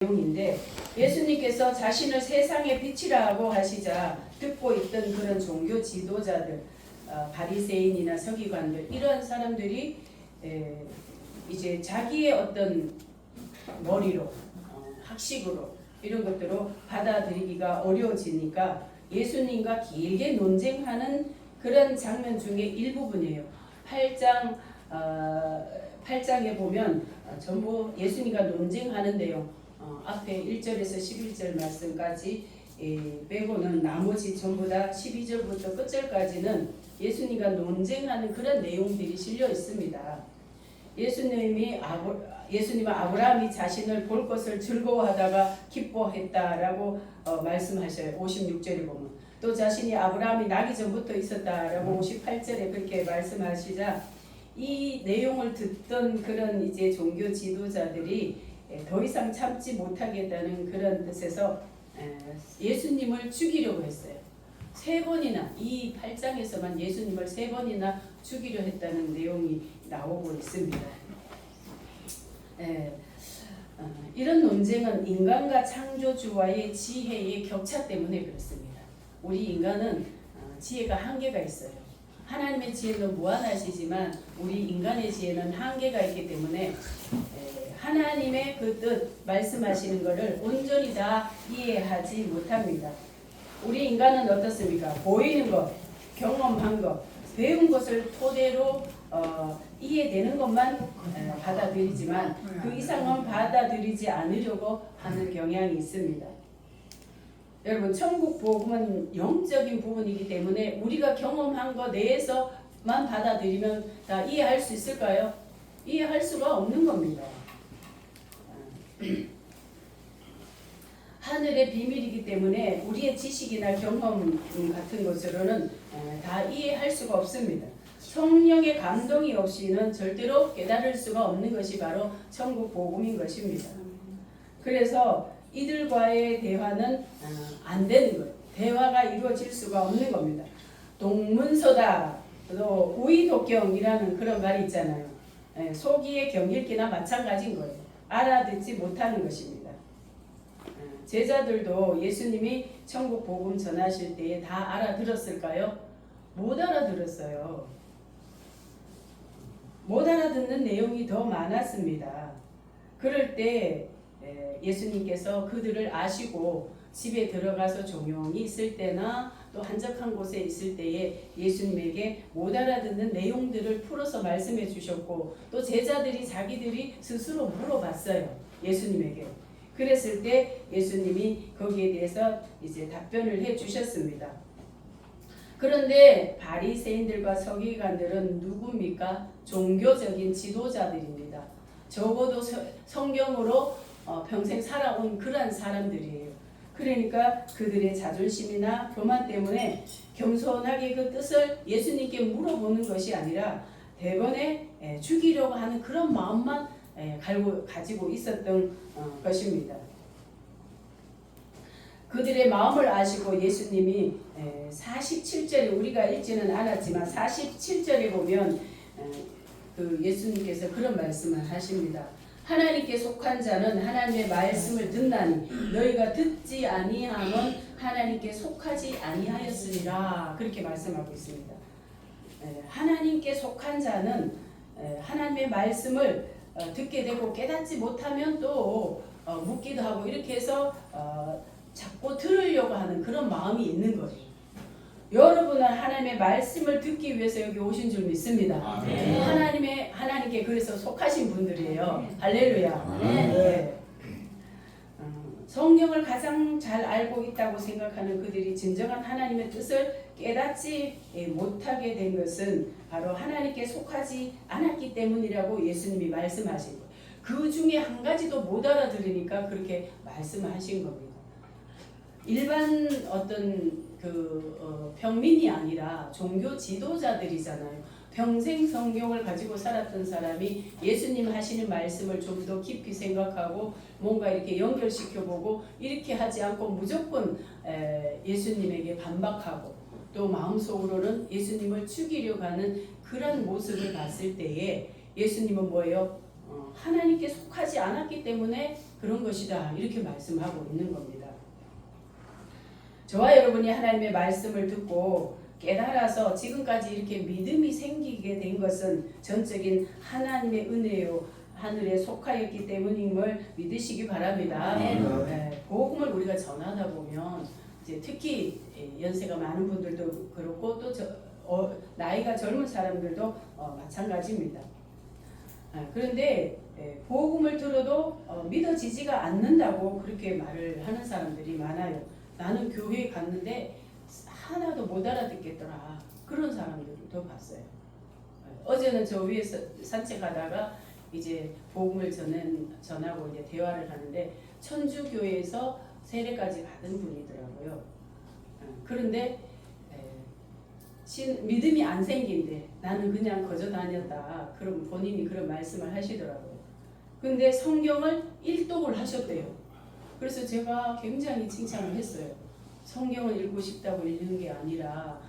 내용인데 예수님께서 자신을 세상의 빛이라고 하시자 듣고 있던 그런 종교 지도자들, 바리새인이나 서기관들 이런 사람들이 이제 자기의 어떤 머리로 학식으로 이런 것들로 받아들이기가 어려워지니까 예수님과 길게 논쟁하는 그런 장면 중에 일부분이에요. 8장에 보면 전부 예수님과 논쟁하는 내용, 앞에 1절에서 11절 말씀까지 빼고는 나머지 전부 다 12절부터 끝절까지는 예수님과 논쟁하는 그런 내용들이 실려 있습니다. 예수님은 아브라함이 자신을 볼 것을 즐거워하다가 기뻐했다라고 말씀하셔요. 56절에 보면 또 자신이 아브라함이 나기 전부터 있었다라고 58절에 그렇게 말씀하시자 이 내용을 듣던 그런 이제 종교 지도자들이 더 이상 참지 못하겠다는 그런 뜻에서 예수님을 죽이려고 했어요. 3번이나 이 8장에서만 예수님을 3번이나 죽이려 했다는 내용이 나오고 있습니다. 이런 논쟁은 인간과 창조주와의 지혜의 격차 때문에 그렇습니다. 우리 인간은 지혜가 한계가 있어요. 하나님의 지혜는 무한하시지만 우리 인간의 지혜는 한계가 있기 때문에 하나님의 그 뜻 말씀하시는 것을 온전히 다 이해하지 못합니다. 우리 인간은 어떻습니까? 보이는 것, 경험한 것, 배운 것을 토대로 이해되는 것만 받아들이지만 그 이상은 받아들이지 않으려고 하는 경향이 있습니다. 여러분, 천국 복음은 영적인 부분이기 때문에 우리가 경험한 것 내에서만 받아들이면 다 이해할 수 있을까요? 이해할 수가 없는 겁니다. 하늘의 비밀이기 때문에 우리의 지식이나 경험 같은 것으로는 다 이해할 수가 없습니다. 성령의 감동이 없이는 절대로 깨달을 수가 없는 것이 바로 천국 복음인 것입니다. 그래서 이들과의 대화는 안 되는 거예요. 대화가 이루어질 수가 없는 겁니다. 동문서다, 또 우이독경이라는 그런 말이 있잖아요. 소기의 경읽기나 마찬가지인 거예요. 알아듣지 못하는 것입니다. 제자들도 예수님이 천국 복음 전하실 때에 다 알아들었을까요? 못 알아들었어요. 못 알아듣는 내용이 더 많았습니다. 그럴 때 예수님께서 그들을 아시고 집에 들어가서 조용히 있을 때나 또 한적한 곳에 있을 때에 예수님에게 못 알아듣는 내용들을 풀어서 말씀해 주셨고 또 제자들이 자기들이 스스로 물어봤어요. 예수님에게. 그랬을 때 예수님이 거기에 대해서 이제 답변을 해 주셨습니다. 그런데 바리새인들과 서기관들은 누굽니까? 종교적인 지도자들입니다. 적어도 성경으로 평생 살아온 그런 사람들이에요. 그러니까 그들의 자존심이나 교만 때문에 겸손하게 그 뜻을 예수님께 물어보는 것이 아니라 대번에 죽이려고 하는 그런 마음만 가지고 있었던 것입니다. 그들의 마음을 아시고 예수님이 47절에 우리가 읽지는 않았지만 47절에 보면 그 예수님께서 그런 말씀을 하십니다. 하나님께 속한 자는 하나님의 말씀을 듣나니 너희가 듣지 아니함은 하나님께 속하지 아니하였으리라. 그렇게 말씀하고 있습니다. 하나님께 속한 자는 하나님의 말씀을 듣게 되고 깨닫지 못하면 또 묻기도 하고 이렇게 해서 자꾸 들으려고 하는 그런 마음이 있는 거예요. 여러분은 하나님의 말씀을 듣기 위해서 여기 오신 줄 믿습니다. 하나님께 그래서 속하신 분들이에요. 할렐루야. 네. 성경을 가장 잘 알고 있다고 생각하는 그들이 진정한 하나님의 뜻을 깨닫지 못하게 된 것은 바로 하나님께 속하지 않았기 때문이라고 예수님이 말씀하신 거예요. 그 중에 한 가지도 못 알아들으니까 그렇게 말씀을 하신 겁니다. 일반 어떤 평민이 아니라 종교 지도자들이잖아요. 평생 성경을 가지고 살았던 사람이 예수님 하시는 말씀을 좀 더 깊이 생각하고 뭔가 이렇게 연결시켜보고 이렇게 하지 않고 무조건 예수님에게 반박하고 또 마음속으로는 예수님을 죽이려고 하는 그런 모습을 봤을 때에 예수님은 뭐예요? 하나님께 속하지 않았기 때문에 그런 것이다. 이렇게 말씀하고 있는 겁니다. 저와 여러분이 하나님의 말씀을 듣고 깨달아서 지금까지 이렇게 믿음이 생기게 된 것은 전적인 하나님의 은혜요, 하늘에 속하였기 때문임을 믿으시기 바랍니다. 네, 복음을 우리가 전하다 보면 이제 특히 연세가 많은 분들도 그렇고 또 나이가 젊은 사람들도 마찬가지입니다. 그런데 복음을 들어도 믿어지지가 않는다고 그렇게 말을 하는 사람들이 많아요. 나는 교회에 갔는데 하나도 못 알아듣겠더라. 그런 사람들도 봤어요. 어제는 저 위에서 산책하다가 이제 복음을 전하고 이제 대화를 하는데 천주교회에서 세례까지 받은 분이더라고요. 그런데 믿음이 안 생긴데 나는 그냥 거저 다녔다. 그럼 본인이 그런 말씀을 하시더라고요. 근데 성경을 일독을 하셨대요. 그래서 제가 굉장히 칭찬을 했어요. 성경을 읽고 싶다고 읽는 게 아니라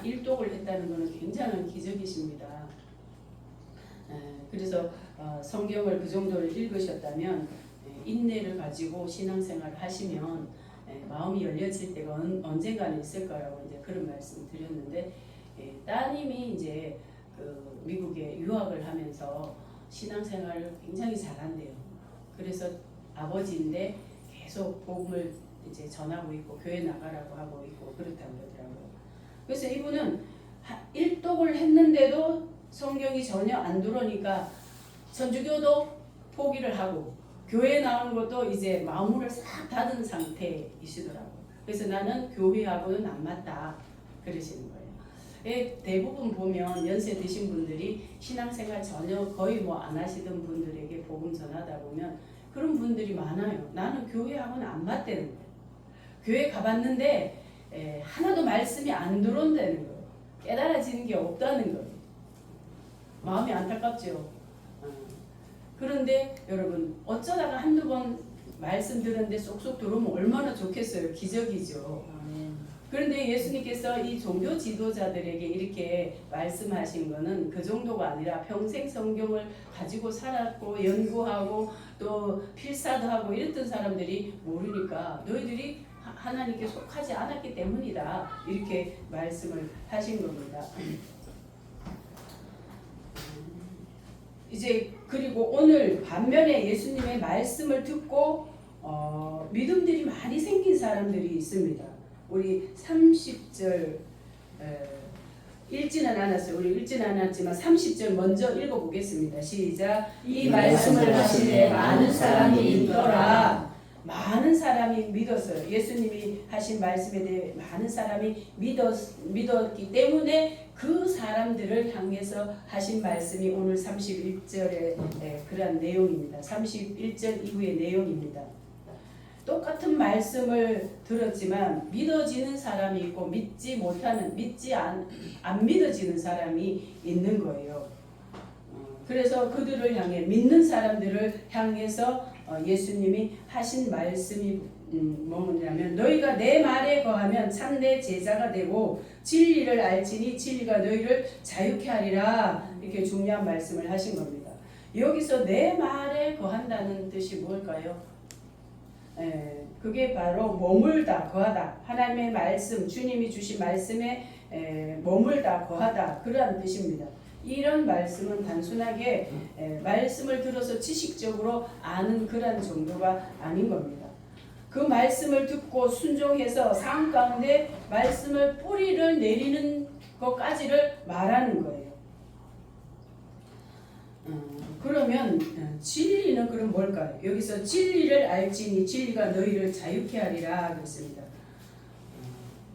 일독을 했다는 것은 굉장한 기적이십니다. 그래서 성경을 그 정도를 읽으셨다면 인내를 가지고 신앙생활을 하시면 마음이 열려질 때가 언젠가는 있을 거라고 이제 그런 말씀 드렸는데 따님이 이제 그 미국에 유학을 하면서 신앙생활을 굉장히 잘한대요. 그래서 아버지인데 계속 복음을 이제 전하고 있고 교회 나가라고 하고 있고 그렇다고 그러더라고요. 그래서 이분은 일독을 했는데도 성경이 전혀 안 들어오니까 천주교도 포기를 하고 교회에 나오는 것도 이제 마음을 싹 닫은 상태이시더라고요. 그래서 나는 교회하고는 안 맞다 그러시는 거예요. 대부분 보면 연세 드신 분들이 신앙생활 전혀 거의 뭐 안 하시던 분들에게 복음 전하다 보면 그런 분들이 많아요. 나는 교회하고는 안 맞다는 거예요. 교회 가봤는데 하나도 말씀이 안 들어온다는 거예요. 깨달아지는 게 없다는 거예요. 마음이 안타깝죠. 그런데 여러분 어쩌다가 한두 번 말씀 들었는데 쏙쏙 들어오면 얼마나 좋겠어요. 기적이죠. 그런데 예수님께서 이 종교 지도자들에게 이렇게 말씀하신 거는 그 정도가 아니라 평생 성경을 가지고 살았고 연구하고 또 필사도 하고 이랬던 사람들이 모르니까 너희들이 하나님께 속하지 않았기 때문이다. 이렇게 말씀을 하신 겁니다. 이제 그리고 오늘 반면에 예수님의 말씀을 듣고 믿음들이 많이 생긴 사람들이 있습니다. 우리 30절 읽지는 않았어요. 우리 읽지는 않았지만 30절 먼저 읽어보겠습니다. 시작. 이 말씀을 하시되 많은 사람이 믿더라. 많은 사람이 믿었어요. 예수님이 하신 말씀에 대해 많은 사람이 믿었기 때문에 그 사람들을 향해서 하신 말씀이 오늘 31절의 그런 내용입니다. 31절 이후의 내용입니다. 똑같은 말씀을 들었지만 믿어지는 사람이 있고 안 믿어지는 사람이 있는 거예요. 그래서 그들을 향해 믿는 사람들을 향해서 예수님이 하신 말씀이 뭐냐면 너희가 내 말에 거하면 참내 제자가 되고 진리를 알지니 진리가 너희를 자유케 하리라. 이렇게 중요한 말씀을 하신 겁니다. 여기서 내 말에 거한다는 뜻이 뭘까요? 그게 바로 머물다, 거하다. 하나님의 말씀, 주님이 주신 말씀에 머물다, 거하다. 그러한 뜻입니다. 이런 말씀은 단순하게 말씀을 들어서 지식적으로 아는 그런 정도가 아닌 겁니다. 그 말씀을 듣고 순종해서 삶 가운데 말씀을 뿌리를 내리는 것까지를 말하는 거예요. 그러면 진리는 그럼 뭘까요? 여기서 진리를 알지니 진리가 너희를 자유케 하리라 그랬습니다.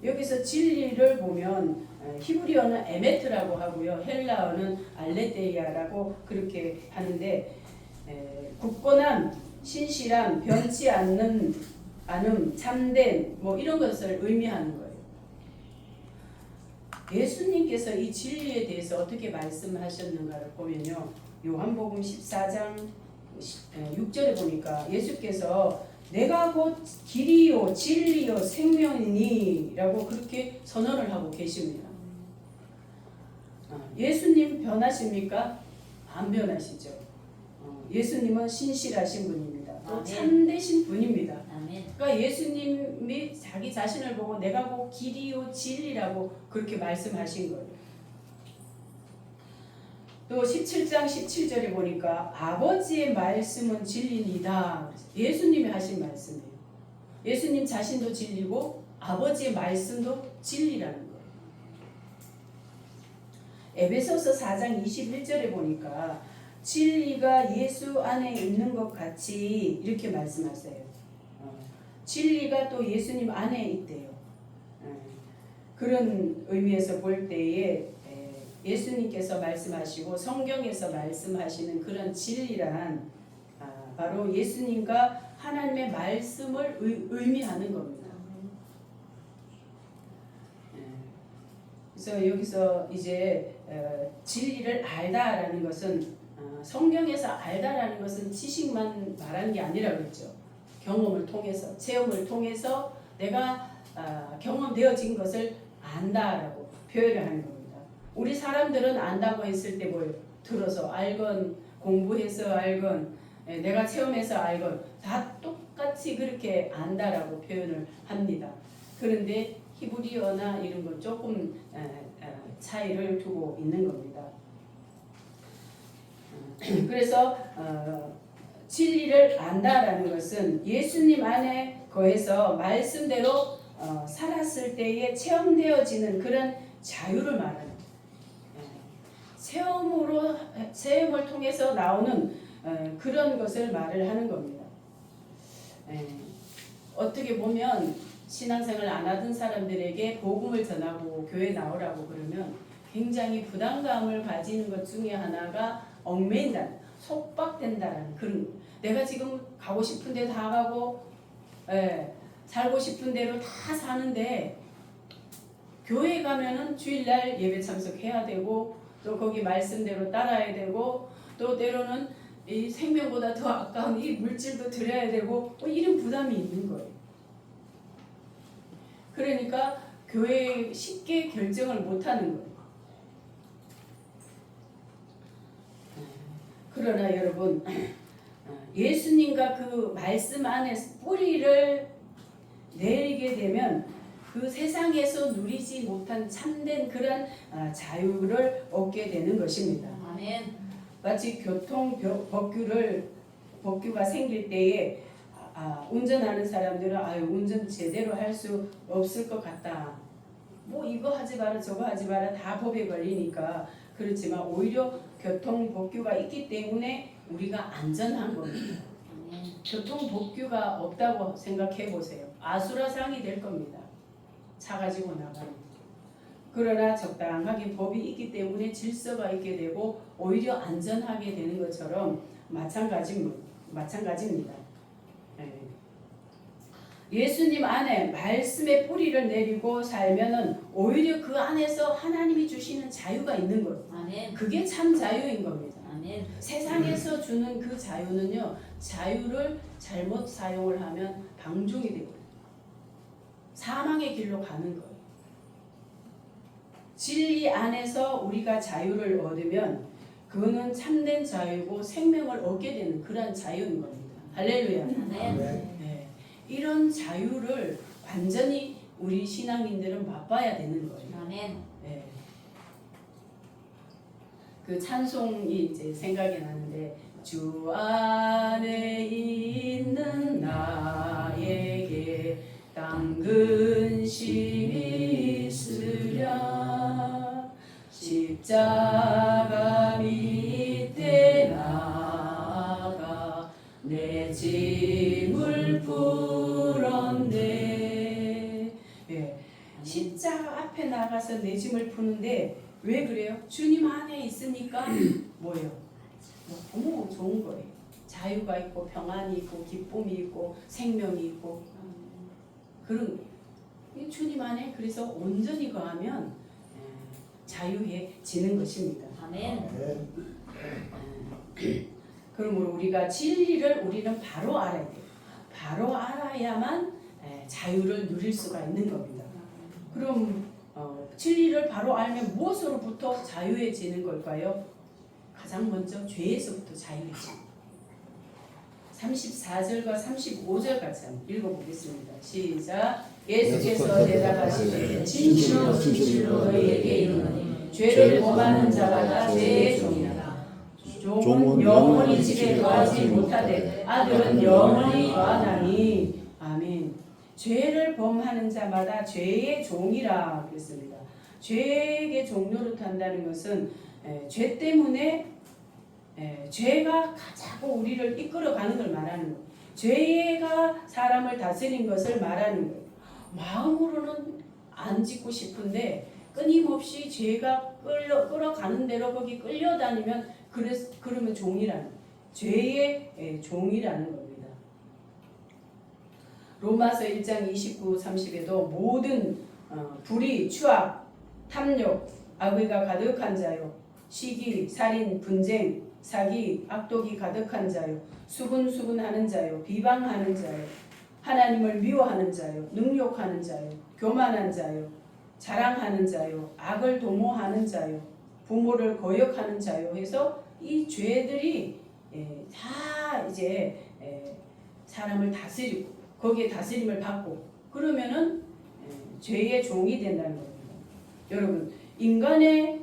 여기서 진리를 보면 히브리어는 에메트라고 하고요. 헬라어는 알레테이아라고 그렇게 하는데 굳건함, 신실함, 변치 않음, 참된 뭐 이런 것을 의미하는 거예요. 예수님께서 이 진리에 대해서 어떻게 말씀하셨는가를 보면요. 요한복음 14장 6절에 보니까 예수께서 내가 곧 길이요 진리요 생명이니 라고 그렇게 선언을 하고 계십니다. 예수님 변하십니까? 안 변하시죠. 예수님은 신실하신 분입니다. 또 아멘. 참되신 분입니다. 아멘. 그러니까 예수님이 자기 자신을 보고 내가 곧 길이요 진리라고 그렇게 말씀하신 거예요. 또 17장 17절에 보니까 아버지의 말씀은 진리이다. 예수님이 하신 말씀이에요. 예수님 자신도 진리고 아버지의 말씀도 진리라는 거예요. 에베소서 4장 21절에 보니까 진리가 예수 안에 있는 것 같이 이렇게 말씀하세요. 진리가 또 예수님 안에 있대요. 그런 의미에서 볼 때에 예수님께서 말씀하시고 성경에서 말씀하시는 그런 진리란 바로 예수님과 하나님의 말씀을 의미하는 겁니다. 그래서 여기서 이제 진리를 알다라는 것은 성경에서 알다라는 것은 지식만 말하는 게 아니라 그랬죠. 경험을 통해서, 체험을 통해서 내가 경험되어진 것을 안다라고 표현을 하는 겁니다. 우리 사람들은 안다고 했을 때 뭐예요? 들어서 알건, 공부해서 알건, 내가 체험해서 알건 다 똑같이 그렇게 안다라고 표현을 합니다. 그런데 히브리어나 이런 건 조금 차이를 두고 있는 겁니다. 그래서 진리를 안다라는 것은 예수님 안에 거해서 말씀대로 살았을 때에 체험되어지는 그런 자유를 말하는 체험을 통해서 나오는 그런 것을 말을 하는 겁니다. 어떻게 보면 신앙생활 안 하던 사람들에게 복음을 전하고 교회 나오라고 그러면 굉장히 부담감을 가지는 것 중에 하나가 얽매인다, 속박된다라는 그런 거. 내가 지금 가고 싶은 데 다 가고 살고 싶은 대로 다 사는데 교회 가면은 주일날 예배 참석해야 되고 또 거기 말씀대로 따라야 되고 또 때로는 이 생명보다 더 아까운 이 물질도 드려야 되고 이런 부담이 있는 거예요. 그러니까 교회에 쉽게 결정을 못하는 거예요. 그러나 여러분 예수님과 그 말씀 안에 뿌리를 내리게 되면 그 세상에서 누리지 못한 참된 그런 자유를 얻게 되는 것입니다. 아멘. 마치 법규가 생길 때에 운전하는 사람들은 운전 제대로 할 수 없을 것 같다. 뭐 이거 하지 마라 저거 하지 마라 다 법에 걸리니까 그렇지만 오히려 교통법규가 있기 때문에 우리가 안전한 겁니다. 교통법규가 없다고 생각해 보세요. 아수라장이 될 겁니다. 차 가지고 나가는. 그러나 적당하게 법이 있기 때문에 질서가 있게 되고 오히려 안전하게 되는 것처럼 마찬가지입니다. 예수님 안에 말씀의 뿌리를 내리고 살면은 오히려 그 안에서 하나님이 주시는 자유가 있는 거예요. 아멘. 그게 참 자유인 겁니다. 아멘. 세상에서 주는 그 자유는요, 자유를 잘못 사용을 하면 방종이 되고 사망의 길로 가는 거예요. 진리 안에서 우리가 자유를 얻으면 그거는 참된 자유고 생명을 얻게 되는 그런 자유인 겁니다. 할렐루야. 아멘. 이런 자유를 완전히 우리 신앙인들은 맛봐야 되는 거예요. 아멘. 그 찬송이 이제 생각이 나는데 주 안에 있는 나에게 땅 근심이 있으랴 십자가 밑에 나가 내 짐을 풀었네. 십자가 앞에 나가서 내 짐을 푸는데 왜 그래요? 주님 안에 있으니까 뭐예요? 너무 좋은 거예요. 자유가 있고 평안이 있고 기쁨이 있고 생명이 있고 그런 거예요. 주님 안에 그래서 온전히 거하면 자유해지는 것입니다. 아멘. 그러므로 우리가 진리를 우리는 바로 알아야 돼요. 바로 알아야만 자유를 누릴 수가 있는 겁니다. 그럼 진리를 바로 알면 무엇으로부터 자유해지는 걸까요? 가장 먼저 죄에서부터 자유해집니다. 34절과 35절 같이 한번 읽어보겠습니다. 시작. 예수께서 대답하시되 진실로 진실로 너희에게 이르노니 죄를 범하는 자가 다 죄의 종이라. 종은 영원히 집에 거하지 못하되 아들은 영원히 거하나니. 아멘. 죄를 범하는 자마다 죄의 종이라 그랬습니다. 죄의 종로를 탄다는 것은 죄 때문에 죄가 자꾸 우리를 이끌어가는 걸 말하는 거예요. 죄가 사람을 다스린 것을 말하는 거예요. 마음으로는 안 짓고 싶은데 끊임없이 죄가 끌어가는 대로 거기 끌려다니면 그러면 종이라는 거예요. 죄의 종이라는 겁니다. 로마서 1장 29, 30에도 모든 불의, 추악, 탐욕, 악의가 가득한 자요, 시기, 살인, 분쟁, 사기, 악독이 가득한 자요, 수군수군하는 자요, 비방하는 자요, 하나님을 미워하는 자요, 능욕하는 자요, 교만한 자요, 자랑하는 자요, 악을 도모하는 자요, 부모를 거역하는 자요 해서 이 죄들이 다 이제 사람을 다스리고 거기에 다스림을 받고 그러면은 죄의 종이 된다는 겁니다. 여러분, 인간의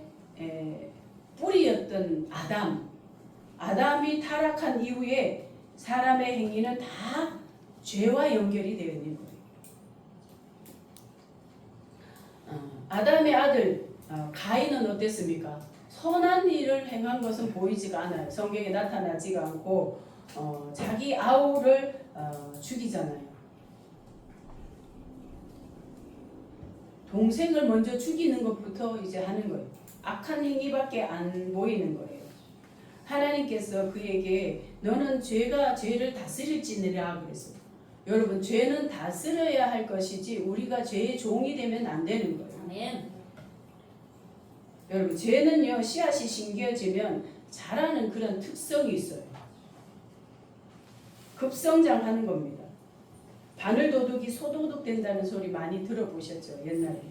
뿌리였던 아담이 타락한 이후에 사람의 행위는 다 죄와 연결이 되어 있는 거예요. 아담의 아들 가인은 어땠습니까? 선한 일을 행한 것은 보이지가 않아요. 성경에 나타나지가 않고 자기 아우를 죽이잖아요. 동생을 먼저 죽이는 것부터 이제 하는 거예요. 악한 행위밖에 안 보이는 거예요. 하나님께서 그에게 너는 죄를 다스릴지니라 그랬어요. 여러분, 죄는 다스려야 할 것이지 우리가 죄의 종이 되면 안 되는 거예요. 아멘. 여러분, 죄는요 씨앗이 심겨지면 자라는 그런 특성이 있어요. 급성장하는 겁니다. 바늘도둑이 소도둑 된다는 소리 많이 들어보셨죠? 옛날에.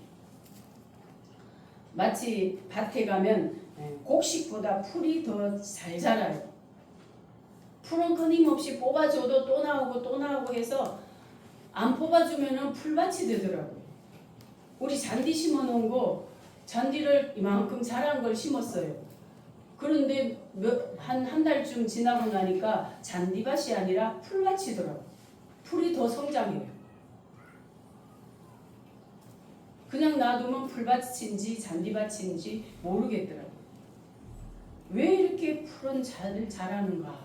마치 밭에 가면 곡식보다 풀이 더 잘 자라요. 풀은 끊임없이 뽑아줘도 또 나오고 또 나오고 해서 안 뽑아주면 풀밭이 되더라고요. 우리 잔디 심어놓은 거 잔디를 이만큼 자란 걸 심었어요. 그런데 한 달쯤 지나고 나니까 잔디밭이 아니라 풀밭이더라고요. 풀이 더 성장해요. 그냥 놔두면 풀밭인지 잔디밭인지 모르겠더라고요. 왜 이렇게 풀은 잘 자라는가?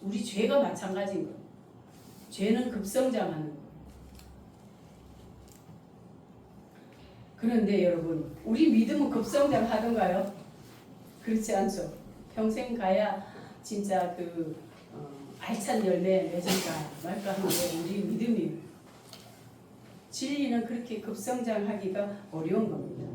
우리 죄가 마찬가지인 거예요. 죄는 급성장하는 거예요. 그런데 여러분, 우리 믿음은 급성장하던가요? 그렇지 않죠. 평생 가야 진짜 알찬 열매 맺을까 말까 하는 게 우리 믿음이에요. 진리는 그렇게 급성장하기가 어려운 겁니다.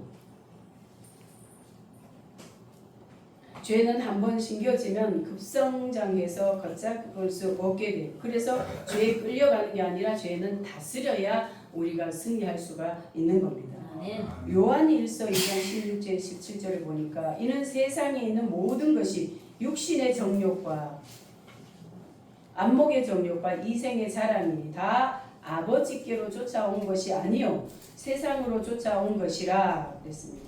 죄는 한번 심겨지면 급성장해서 걷잡을 수 없게 돼요. 그래서 죄에 끌려가는 게 아니라 죄는 다스려야 우리가 승리할 수가 있는 겁니다. 요한일서 2장 16절 17절에 보니까 이는 세상에 있는 모든 것이 육신의 정욕과 안목의 정욕과 이생의 자랑이 다 아버지께로 쫓아온 것이 아니요 세상으로 쫓아온 것이라 그랬습니다.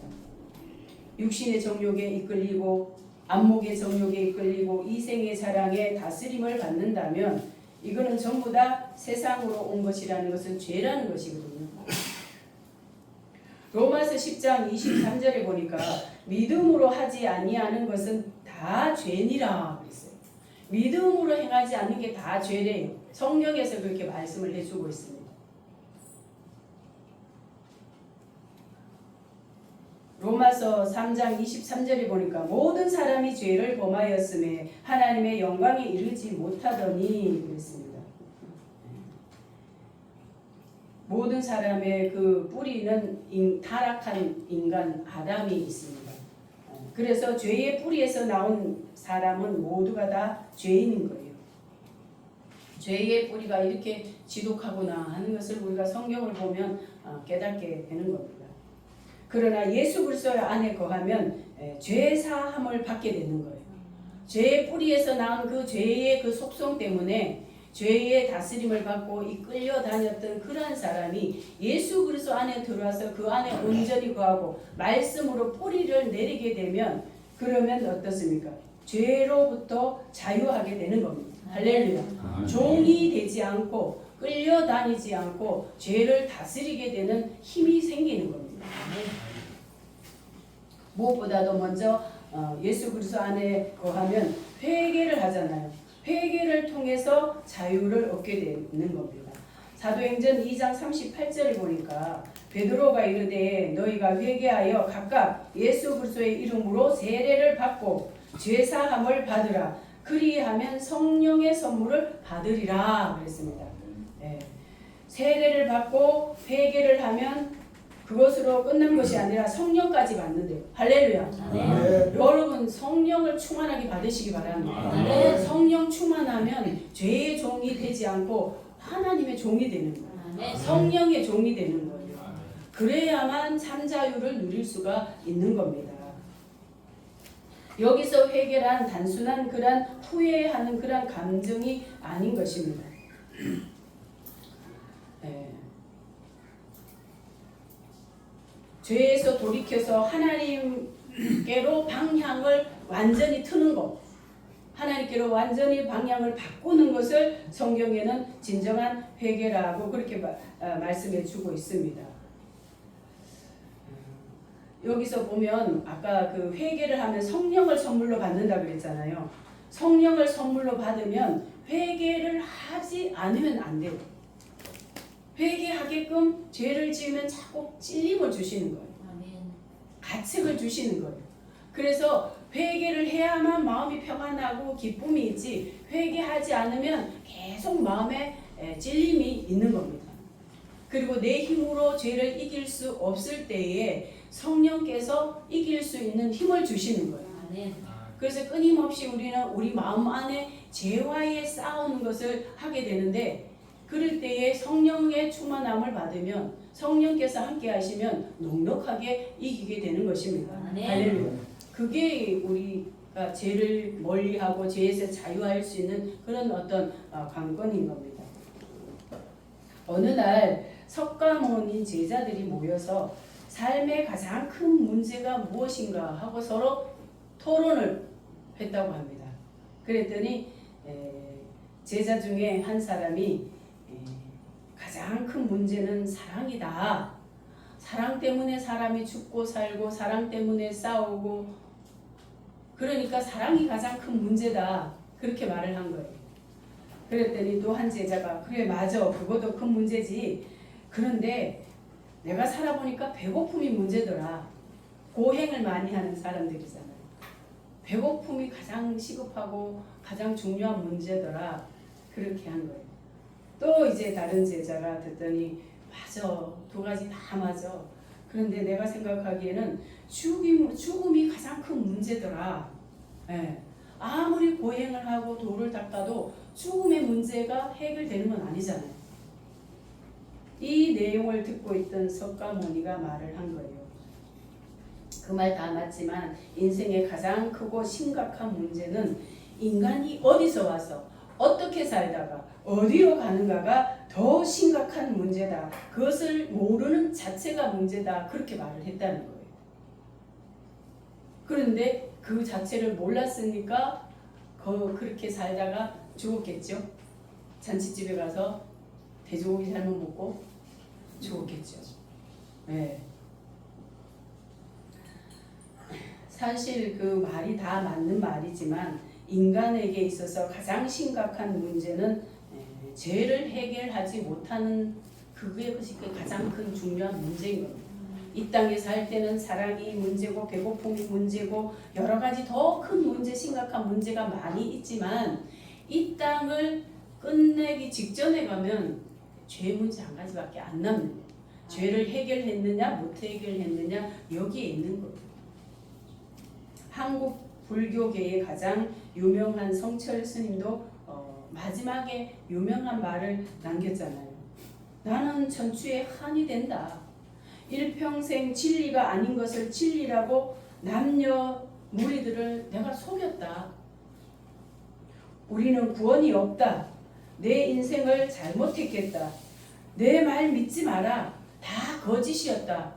육신의 정욕에 이끌리고 안목의 정욕에 이끌리고 이생의 자랑에 다스림을 받는다면 이거는 전부 다 세상으로 온 것이라는 것은 죄라는 것이거든요. 로마서 10장 23절에 보니까 믿음으로 하지 아니하는 것은 다 죄니라 그랬어요. 믿음으로 행하지 않는 게 다 죄래요. 성경에서 그렇게 말씀을 해주고 있습니다. 로마서 3장 23절에 보니까 모든 사람이 죄를 범하였음에 하나님의 영광에 이르지 못하더니 그랬습니다. 모든 사람의 그 뿌리는 타락한 인간 아담이 있습니다. 그래서 죄의 뿌리에서 나온 사람은 모두가 다 죄인인 거예요. 죄의 뿌리가 이렇게 지독하구나 하는 것을 우리가 성경을 보면 깨닫게 되는 겁니다. 그러나 예수 그리스도 안에 거하면 죄 사함을 받게 되는 거예요. 죄의 뿌리에서 나온 그 죄의 그 속성 때문에 죄의 다스림을 받고 이끌려 다녔던 그러한 사람이 예수 그리스도 안에 들어와서 그 안에 온전히 거하고 말씀으로 뿌리를 내리게 되면 그러면 어떻습니까? 죄로부터 자유하게 되는 겁니다. 할렐루야. 종이 되지 않고 끌려다니지 않고 죄를 다스리게 되는 힘이 생기는 겁니다. 무엇보다도 먼저 예수 그리스도 안에 거하면 회개를 하잖아요. 회개를 통해서 자유를 얻게 되는 겁니다. 사도행전 2장 38절에 보니까 베드로가 이르되 너희가 회개하여 각각 예수 그리스도의 이름으로 세례를 받고 죄사함을 받으라. 그리하면 성령의 선물을 받으리라 그랬습니다. 네. 세례를 받고 회개를 하면 그것으로 끝난 것이 아니라 성령까지 받는데요. 할렐루야. 네. 여러분 성령을 충만하게 받으시기 바랍니다. 네. 성령 충만하면 죄의 종이 되지 않고 하나님의 종이 되는 거예요. 네. 성령의 종이 되는 거예요. 그래야만 참자유를 누릴 수가 있는 겁니다. 여기서 회개란 단순한 그런 후회하는 그런 감정이 아닌 것입니다. 네. 죄에서 돌이켜서 하나님께로 방향을 완전히 트는 것, 하나님께로 완전히 방향을 바꾸는 것을 성경에는 진정한 회개라고 그렇게 말씀해 주고 있습니다. 여기서 보면 아까 그 회개를 하면 성령을 선물로 받는다 그랬잖아요. 성령을 선물로 받으면 회개를 하지 않으면 안 돼요. 회개하게끔 죄를 지으면 자꾸 찔림을 주시는 거예요. 가책을 주시는 거예요. 그래서 회개를 해야만 마음이 평안하고 기쁨이 있지 회개하지 않으면 계속 마음에 찔림이 있는 겁니다. 그리고 내 힘으로 죄를 이길 수 없을 때에 성령께서 이길 수 있는 힘을 주시는 거예요. 그래서 끊임없이 우리는 우리 마음 안에 죄와의 싸우는 것을 하게 되는데 그럴 때에 성령의 충만함을 받으면 성령께서 함께 하시면 넉넉하게 이기게 되는 것입니다. 할렐루야. 그게 우리가 죄를 멀리하고 죄에서 자유할 수 있는 그런 어떤 관건인 겁니다. 어느 날 석가모니 제자들이 모여서 삶의 가장 큰 문제가 무엇인가 하고 서로 토론을 했다고 합니다. 그랬더니 제자 중에 한 사람이 가장 큰 문제는 사랑이다. 사랑 때문에 사람이 죽고 살고 사랑 때문에 싸우고 그러니까 사랑이 가장 큰 문제다. 그렇게 말을 한 거예요. 그랬더니 또 한 제자가 그래 맞아 그것도 큰 문제지. 그런데 내가 살아보니까 배고픔이 문제더라. 고행을 많이 하는 사람들이잖아요. 배고픔이 가장 시급하고 가장 중요한 문제더라. 그렇게 한 거예요. 또 이제 다른 제자가 듣더니 맞아 두 가지 다 맞아. 그런데 내가 생각하기에는 죽음이 가장 큰 문제더라. 네. 아무리 고행을 하고 도를 닦아도 죽음의 문제가 해결되는 건 아니잖아요. 이 내용을 듣고 있던 석가모니가 말을 한 거예요. 그 말 다 맞지만 인생의 가장 크고 심각한 문제는 인간이 어디서 와서 어떻게 살다가 어디로 가는가가 더 심각한 문제다. 그것을 모르는 자체가 문제다. 그렇게 말을 했다는 거예요. 그런데 그 자체를 몰랐으니까 그렇게 살다가 죽었겠죠. 잔치집에 가서 돼지고기 잘못 먹고 죽었겠죠. 네. 사실 그 말이 다 맞는 말이지만 인간에게 있어서 가장 심각한 문제는 죄를 해결하지 못하는 그게 가장 큰 중요한 문제인 겁니다. 이 땅에 살 때는 사랑이 문제고 배고픔이 문제고 여러 가지 더 큰 문제, 심각한 문제가 많이 있지만 이 땅을 끝내기 직전에 가면 죄 문제 한 가지밖에 안 남는 거예요. 죄를 해결했느냐 못 해결했느냐 여기에 있는 거예요. 한국 불교계의 가장 유명한 성철 스님도 마지막에 유명한 말을 남겼잖아요. 나는 천추의 한이 된다. 일평생 진리가 아닌 것을 진리라고 남녀 무리들을 내가 속였다. 우리는 구원이 없다. 내 인생을 잘못했겠다. 내 말 믿지 마라. 다 거짓이었다.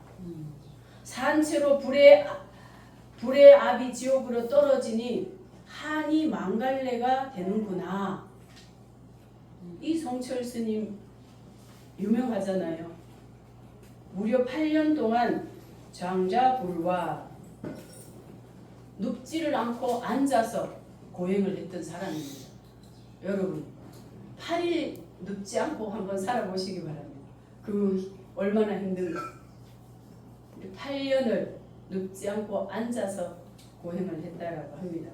산채로 불의 압이 지옥으로 떨어지니 한이 망갈래가 되는구나. 이 성철 스님 유명하잖아요. 무려 8년 동안 장자불과 눕지를 않고 앉아서 고행을 했던 사람입니다. 여러분 8일 눕지 않고 한번 살아보시기 바랍니다. 그 얼마나 힘든가. 8년을 눕지 않고 앉아서 고행을 했다라고 합니다.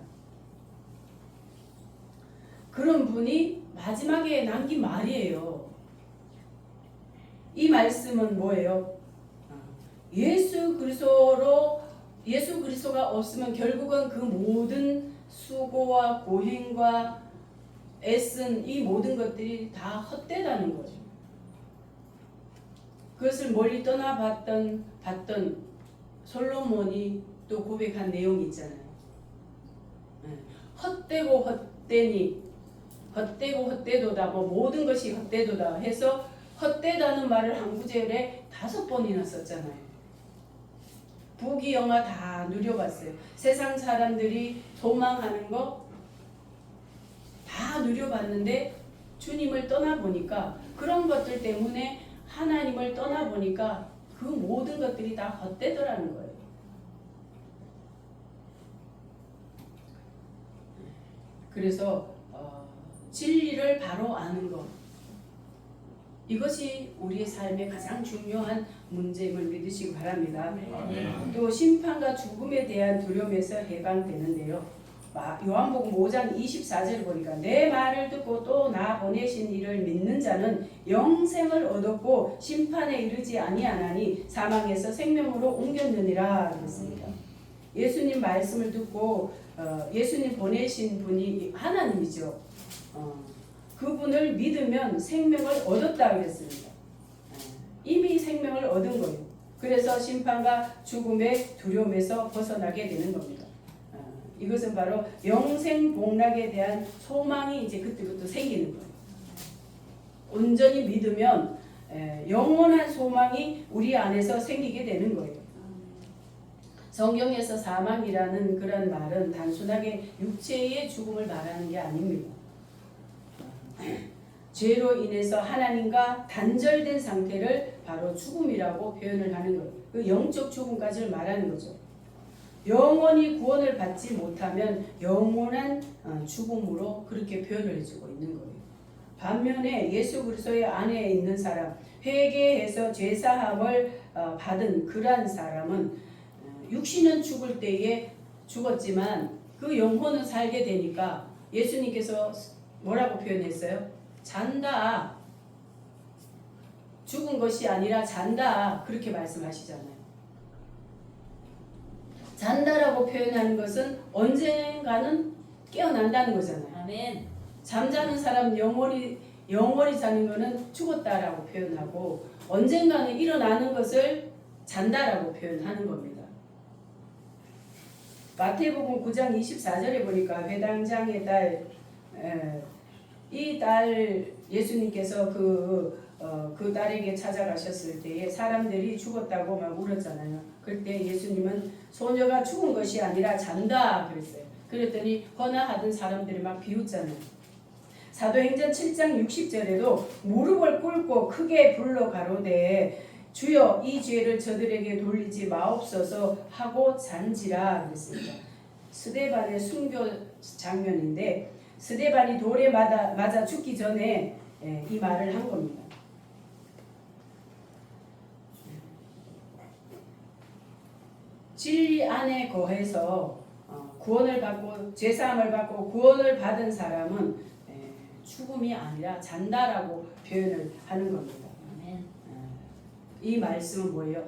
그런 분이 마지막에 남긴 말이에요. 이 말씀은 뭐예요? 예수 그리스도가 없으면 결국은 그 모든 수고와 고행과 애쓴 이 모든 것들이 다 헛되다는 거죠. 그것을 멀리 떠나봤던 솔로몬이 또 고백한 내용이 있잖아요. 헛되고 헛되도다, 모든 것이 헛되도다 해서 헛되다는 말을 한 구절에 5번이나 썼잖아요. 부귀영화 다 누려봤어요. 세상 사람들이 소망하는 거 다 누려봤는데 주님을 떠나보니까, 그런 것들 때문에 하나님을 떠나보니까 그 모든 것들이 다 헛되더라는 거예요. 그래서 진리를 바로 아는 것, 이것이 우리의 삶의 가장 중요한 문제임을 믿으시기 바랍니다. 또 심판과 죽음에 대한 두려움에서 해방되는데요. 요한복음 5장 24절 보니까 내 말을 듣고 또 나 보내신 이를 믿는 자는 영생을 얻었고 심판에 이르지 아니하나니 사망에서 생명으로 옮겼느니라 그랬습니다. 예수님 말씀을 듣고 예수님 보내신 분이 하나님이죠. 그분을 믿으면 생명을 얻었다 그랬습니다. 이미 생명을 얻은 거예요. 그래서 심판과 죽음의 두려움에서 벗어나게 되는 겁니다. 이것은 바로 영생 복락에 대한 소망이 이제 그때부터 생기는 거예요. 온전히 믿으면 영원한 소망이 우리 안에서 생기게 되는 거예요. 성경에서 사망이라는 그런 말은 단순하게 육체의 죽음을 말하는 게 아닙니다. 죄로 인해서 하나님과 단절된 상태를 바로 죽음이라고 표현을 하는 거예요. 그 영적 죽음까지를 말하는 거죠. 영원히 구원을 받지 못하면 영원한 죽음으로 그렇게 표현을 해주고 있는 거예요. 반면에 예수 그리스도의 안에 있는 사람, 회개해서 죄사함을 받은 그러한 사람은 육신은 죽을 때에 죽었지만 그 영혼은 살게 되니까 예수님께서 뭐라고 표현했어요? 잔다. 죽은 것이 아니라 잔다. 그렇게 말씀하시잖아요. 잔다라고 표현하는 것은 언젠가는 깨어난다는 거잖아요. 아멘. 잠자는 사람 영원히 자는 것은 죽었다라고 표현하고 언젠가는 일어나는 것을 잔다라고 표현하는 겁니다. 마태복음 9장 24절에 보니까 회당장의 딸, 이 딸 예수님께서 그 딸에게 찾아가셨을 때에 사람들이 죽었다고 막 울었잖아요. 그때 예수님은 소녀가 죽은 것이 아니라 잔다 그랬어요. 그랬더니 헌화하던 사람들이 막 비웃잖아요. 사도행전 7장 60절에도 무릎을 꿇고 크게 불러 가로되 주여 이 죄를 저들에게 돌리지 마옵소서 하고 잔지라 그랬습니다. 스데반의 순교 장면인데 스데반이 돌에 맞아 죽기 전에 이 말을 한 겁니다. 진리 안에 거해서 구원을 받고 죄사함을 받고 구원을 받은 사람은 죽음이 아니라 잔다라고 표현을 하는 겁니다. 이 말씀은 뭐예요?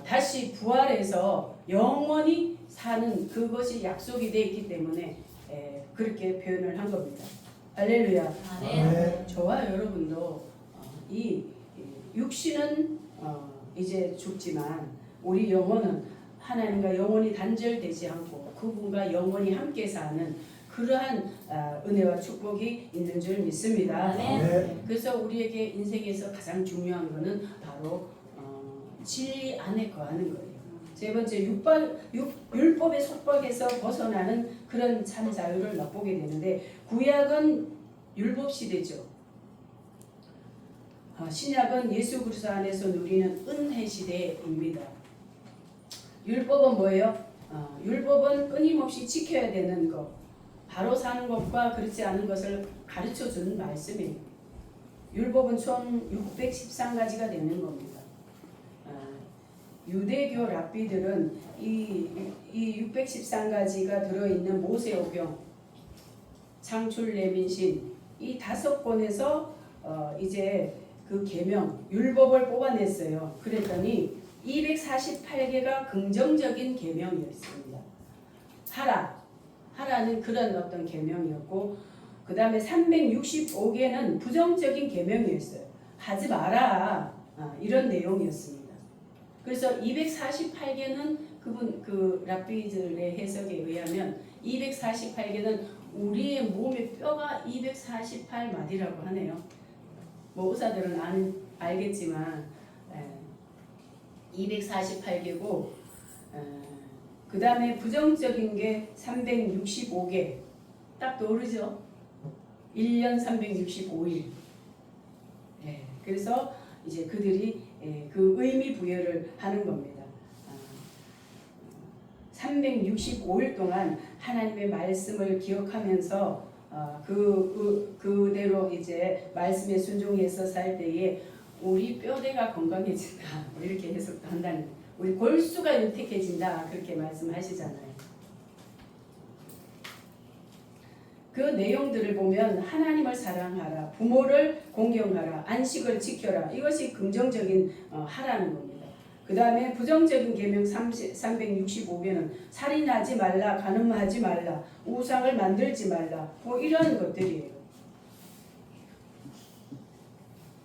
다시 부활해서 영원히 사는 그것이 약속이 되어 있기 때문에 그렇게 표현을 한 겁니다. 할렐루야. 아멘. 저와 여러분도 이 육신은 이제 죽지만 우리 영혼은 하나님과 영원히 단절되지 않고 그분과 영원히 함께 사는 그러한 은혜와 축복이 있는 줄 믿습니다. 아멘. 그래서 우리에게 인생에서 가장 중요한 것은 바로 진리 안에 거하는 거예요. 세 번째, 율법의 속박에서 벗어나는 그런 참 자유를 맛보게 되는데, 구약은 율법 시대죠. 신약은 예수 그리스도 안에서 누리는 은혜 시대입니다. 율법은 뭐예요? 율법은 끊임없이 지켜야 되는 것, 바로 사는 것과 그렇지 않은 것을 가르쳐 주는 말씀이에요. 율법은 총 613가지가 되는 겁니다. 유대교 랍비들은 이 613가지가 들어있는 모세오경, 창출, 레민신 이 5권에서 이제 그 계명, 율법을 뽑아냈어요. 그랬더니 248개가 긍정적인 계명이었습니다. 하라는 그런 어떤 계명이었고, 그 다음에 365개는 부정적인 계명이었어요. 하지 마라, 이런 내용이었습니다. 그래서 248개는 그 랍비들의 해석에 의하면 248개는 우리의 몸의 뼈가 248마디라고 하네요. 뭐 의사들은 알겠지만 248개고, 그 다음에 부정적인 게 365개. 딱 떠오르죠? 1년 365일. 그래서 이제 그들이 그 의미 부여를 하는 겁니다. 365일 동안 하나님의 말씀을 기억하면서 그대로 이제 말씀에 순종해서 살 때에 우리 뼈대가 건강해진다, 이렇게 해석도 한다는 거예요. 우리 골수가 윤택해진다, 그렇게 말씀하시잖아요. 그 내용들을 보면 하나님을 사랑하라, 부모를 공경하라, 안식을 지켜라, 이것이 긍정적인 하라는 겁니다. 그 다음에 부정적인 계명 365개는 살인하지 말라, 간음하지 말라, 우상을 만들지 말라, 뭐 이런 것들이에요.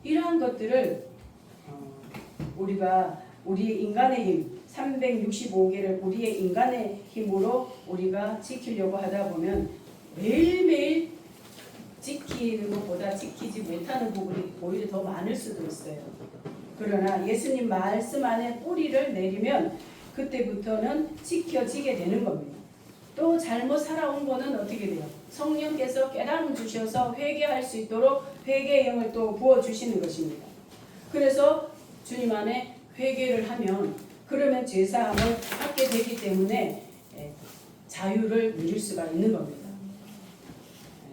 이러한 것들을 우리가 우리의 인간의 힘 365개를 우리의 인간의 힘으로 우리가 지키려고 하다 보면 매일매일 지키는 것보다 지키지 못하는 부분이 오히려 더 많을 수도 있어요. 그러나 예수님 말씀 안에 뿌리를 내리면 그때부터는 지켜지게 되는 겁니다. 또 잘못 살아온 거는 어떻게 돼요? 성령께서 깨달음 주셔서 회개할 수 있도록 회개의 영을 또 부어주시는 것입니다. 그래서 주님 안에 회개를 하면 그러면 죄사함을 받게 되기 때문에 자유를 누릴 수가 있는 겁니다.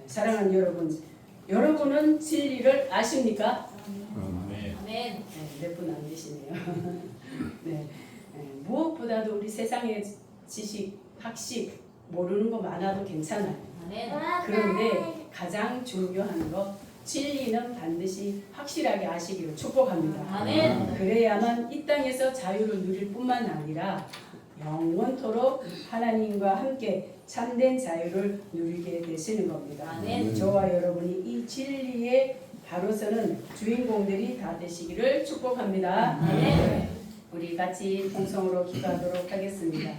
사랑하는 여러분, 여러분은 진리를 아십니까? 아멘. 몇 분 안 계시네요. 네. 무엇보다도 우리 세상의 지식, 학식 모르는 거 많아도 괜찮아요. 아멘. 그런데 가장 중요한 거, 진리는 반드시 확실하게 아시기를 축복합니다. 아멘. 그래야만 이 땅에서 자유를 누릴 뿐만 아니라 영원토록 하나님과 함께 참된 자유를 누리게 되시는 겁니다. 아멘. 저와 여러분이 이 진리에 바로 서는 주인공들이 다 되시기를 축복합니다. 아멘. 우리 같이 통성으로 기도하도록 하겠습니다.